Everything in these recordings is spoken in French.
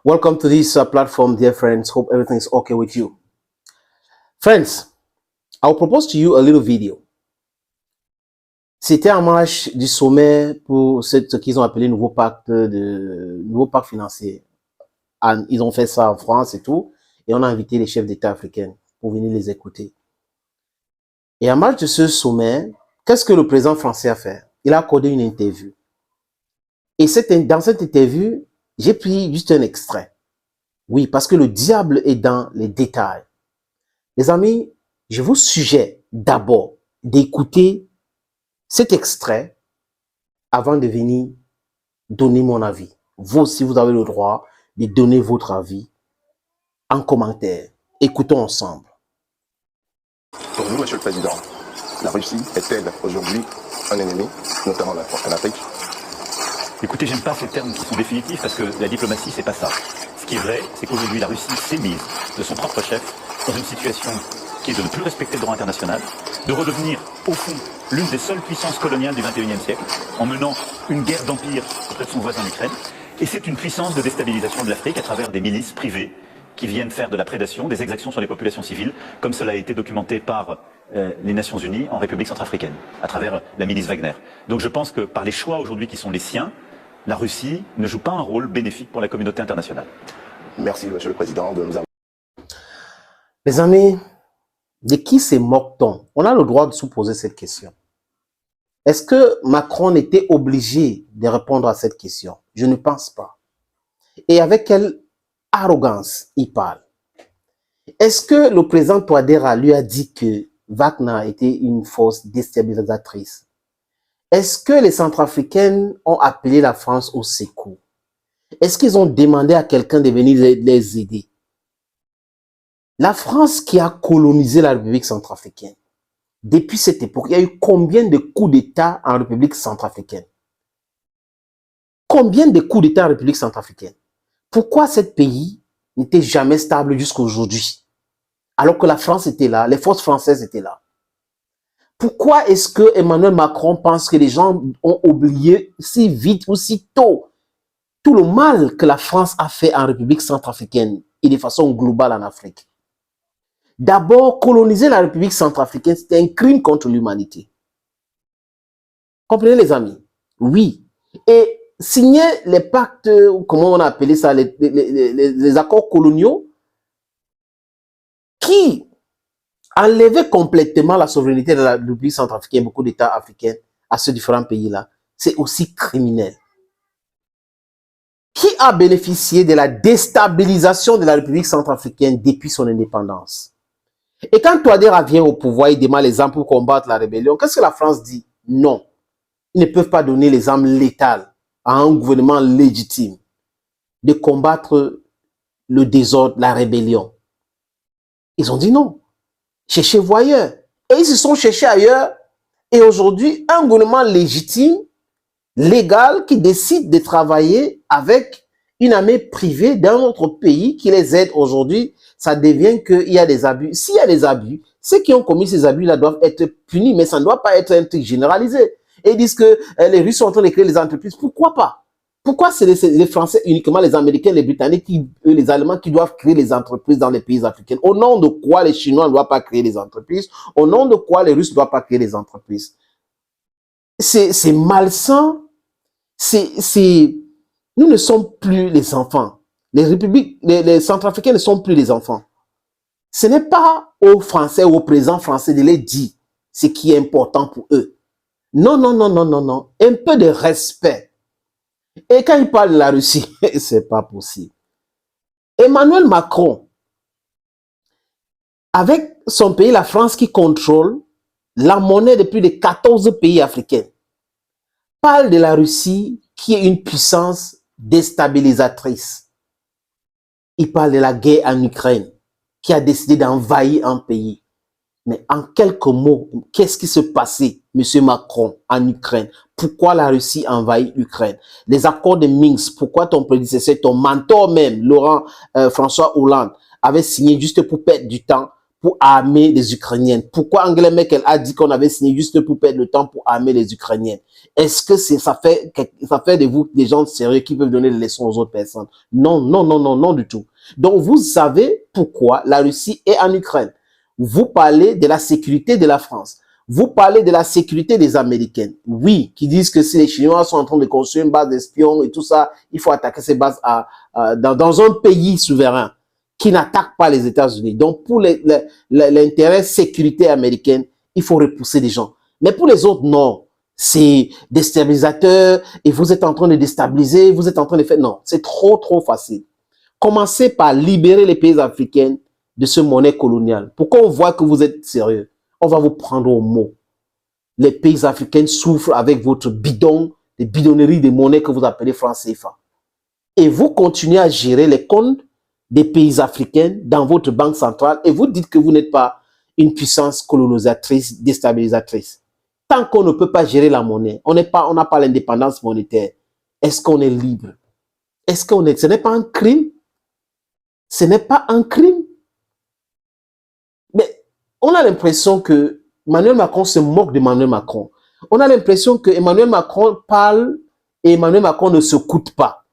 Welcome to this platform, dear friends. Hope everything is okay with you. Friends, I will propose to you a little video. C'était en marche du sommet pour ce qu'ils ont appelé nouveau pacte financier. Ils ont fait ça en France et tout, et on a invité les chefs d'État africains pour venir les écouter. Et en marche de ce sommet, qu'est-ce que le président français a fait? Il a accordé une interview. Et dans cette interview, j'ai pris juste un extrait. Oui, parce que le diable est dans les détails. Les amis, je vous suggère d'abord d'écouter cet extrait avant de venir donner mon avis. Vous aussi, vous avez le droit de donner votre avis en commentaire. Écoutons ensemble. Pour vous, Monsieur le Président, la Russie est-elle aujourd'hui un ennemi, notamment en Afrique? Écoutez, j'aime pas ces termes qui sont définitifs parce que la diplomatie, c'est pas ça. Ce qui est vrai, c'est qu'aujourd'hui, la Russie s'est mise de son propre chef dans une situation qui est de ne plus respecter le droit international, de redevenir, au fond, l'une des seules puissances coloniales du XXIe siècle, en menant une guerre d'empire contre son voisin l'Ukraine. Et c'est une puissance de déstabilisation de l'Afrique à travers des milices privées qui viennent faire de la prédation, des exactions sur les populations civiles, comme cela a été documenté par les Nations Unies en République centrafricaine, à travers la milice Wagner. Donc je pense que par les choix aujourd'hui qui sont les siens, la Russie ne joue pas un rôle bénéfique pour la communauté internationale. Merci, Monsieur le Président, de nous avoir... Les amis, de qui se moque-t-on? On a le droit de se poser cette question. Est-ce que Macron était obligé de répondre à cette question? Je ne pense pas. Et avec quelle arrogance il parle? Est-ce que le président Touadéra lui a dit que Wagner était une force déstabilisatrice? Est-ce que les Centrafricains ont appelé la France au secours? Est-ce qu'ils ont demandé à quelqu'un de venir les aider? La France qui a colonisé la République centrafricaine, depuis cette époque, il y a eu combien de coups d'État en République centrafricaine? Combien de coups d'État en République centrafricaine? Pourquoi ce pays n'était jamais stable jusqu'à aujourd'hui? Alors que la France était là, les forces françaises étaient là. Pourquoi est-ce que Emmanuel Macron pense que les gens ont oublié si vite ou si tôt tout le mal que la France a fait en République centrafricaine et de façon globale en Afrique? D'abord, coloniser la République centrafricaine, c'était un crime contre l'humanité. Comprenez les amis? Oui. Et signer les pactes, comment on a appelé ça, les accords coloniaux, qui enlever complètement la souveraineté de la République centrafricaine, beaucoup d'États africains, à ces différents pays-là, c'est aussi criminel. Qui a bénéficié de la déstabilisation de la République centrafricaine depuis son indépendance? Et quand Touadéra vient au pouvoir, il demande les armes pour combattre la rébellion. Qu'est-ce que la France dit? Non. Ils ne peuvent pas donner les armes létales à un gouvernement légitime de combattre le désordre, la rébellion. Ils ont dit non. Cherchez-vous ailleurs. Et ils se sont cherchés ailleurs. Et aujourd'hui, un gouvernement légitime, légal, qui décide de travailler avec une armée privée d'un autre pays qui les aide aujourd'hui, ça devient qu'il y a des abus. S'il y a des abus, ceux qui ont commis ces abus-là doivent être punis, mais ça ne doit pas être un truc généralisé. Et ils disent que les Russes sont en train de créer les entreprises. Pourquoi pas? Pourquoi c'est les Français uniquement, les Américains, les Britanniques, les Allemands qui doivent créer les entreprises dans les pays africains? Au nom de quoi les Chinois ne doivent pas créer les entreprises? Au nom de quoi les Russes ne doivent pas créer les entreprises? C'est malsain. Nous ne sommes plus les enfants. Les Centrafricains ne sont plus les enfants. Ce n'est pas aux Français ou aux présidents français de les dire ce qui est important pour eux. Non, non, non, non, non, non. Un peu de respect. Et quand il parle de la Russie, c'est pas possible. Emmanuel Macron, avec son pays, la France, qui contrôle la monnaie de plus de 14 pays africains, parle de la Russie qui est une puissance déstabilisatrice. Il parle de la guerre en Ukraine, qui a décidé d'envahir un pays. Mais en quelques mots, qu'est-ce qui se passait, M. Macron, en Ukraine? Pourquoi la Russie envahit l'Ukraine? Les accords de Minsk, pourquoi ton prédécesseur, ton mentor même, François Hollande, avait signé juste pour perdre du temps pour armer les Ukrainiennes? Pourquoi Angela Merkel a dit qu'on avait signé juste pour perdre le temps pour armer les Ukrainiennes? est-ce que ça fait de vous des gens sérieux qui peuvent donner des leçons aux autres personnes? Non, non, non, non, non du tout. Donc, vous savez pourquoi la Russie est en Ukraine. Vous parlez de la sécurité de la France. Vous parlez de la sécurité des Américains. Oui, qui disent que si les Chinois sont en train de construire une base d'espions et tout ça, il faut attaquer ces bases dans un pays souverain qui n'attaque pas les États-Unis. Donc, pour l'intérêt sécurité américaine, il faut repousser des gens. Mais pour les autres, non. C'est déstabilisateur et vous êtes en train de déstabiliser, vous êtes en train de faire... Non, c'est trop, trop facile. Commencez par libérer les pays africains de ce monnaie coloniale. Pourquoi on voit que vous êtes sérieux? On va vous prendre au mot. Les pays africains souffrent avec votre bidon, les bidonneries de monnaie que vous appelez franc CFA. Et vous continuez à gérer les comptes des pays africains dans votre banque centrale et vous dites que vous n'êtes pas une puissance colonisatrice, déstabilisatrice. Tant qu'on ne peut pas gérer la monnaie, on n'a pas l'indépendance monétaire, est-ce qu'on est libre? Ce n'est pas un crime? Ce n'est pas un crime? Mais on a l'impression que Emmanuel Macron se moque d'Emmanuel Macron. On a l'impression que Emmanuel Macron parle et Emmanuel Macron ne se coûte pas.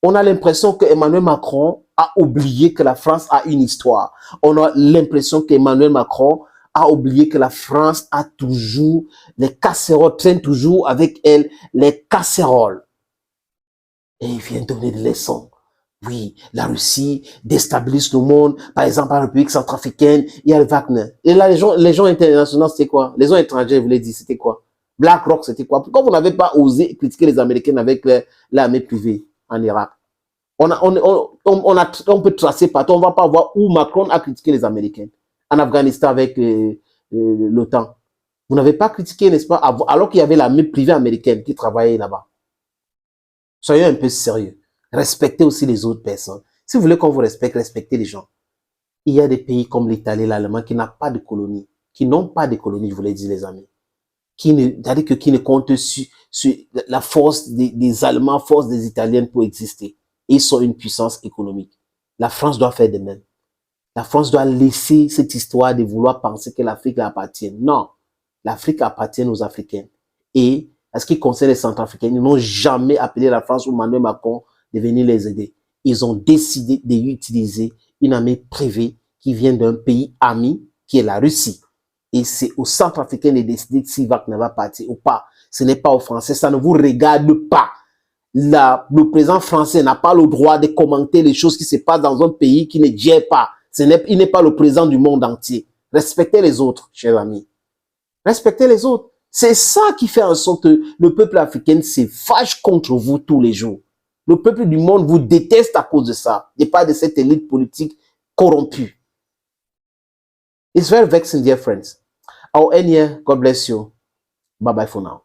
On a l'impression que Emmanuel Macron a oublié que la France a une histoire. On a l'impression qu'Emmanuel Macron a oublié que la France a toujours, les casseroles traînent toujours avec elle, les casseroles. Et il vient donner des leçons. Oui, la Russie déstabilise le monde. Par exemple, en République centrafricaine, il y a le Wagner. Et là, les gens internationaux, c'était quoi? Les gens étrangers, vous l'avez dit, c'était quoi? BlackRock, c'était quoi? Pourquoi vous n'avez pas osé critiquer les Américains avec l'armée privée en Irak? On peut tracer partout. On ne va pas voir où Macron a critiqué les Américains. En Afghanistan avec l'OTAN. Vous n'avez pas critiqué, n'est-ce pas? Alors qu'il y avait l'armée privée américaine qui travaillait là-bas. Soyez un peu sérieux. Respectez aussi les autres personnes. Si vous voulez qu'on vous respecte, respectez les gens. Il y a des pays comme l'Italie, l'Allemagne qui n'ont pas de colonies. Qui n'ont pas de colonies, je vous l'ai dit, les amis. Qui ne comptent sur la force des Allemands, force des Italiens pour exister. Ils sont une puissance économique. La France doit faire de même. La France doit laisser cette histoire de vouloir penser que l'Afrique appartient. Non, l'Afrique appartient aux Africains. Et à ce qui concerne les Centrafricains, ils n'ont jamais appelé la France ou Emmanuel Macron de venir les aider. Ils ont décidé d'utiliser une armée privée qui vient d'un pays ami, qui est la Russie. Et c'est aux Centrafricains de décider si Wagner va partir ou pas. Ce n'est pas aux Français, ça ne vous regarde pas. Le président français n'a pas le droit de commenter les choses qui se passent dans un pays qui ne gère pas. Il n'est pas le président du monde entier. Respectez les autres, chers amis. Respectez les autres. C'est ça qui fait en sorte que le peuple africain se fâche contre vous tous les jours. Le peuple du monde vous déteste à cause de ça. Et pas de cette élite politique corrompue. It's very vexing, dear friends. Our end here. God bless you. Bye bye for now.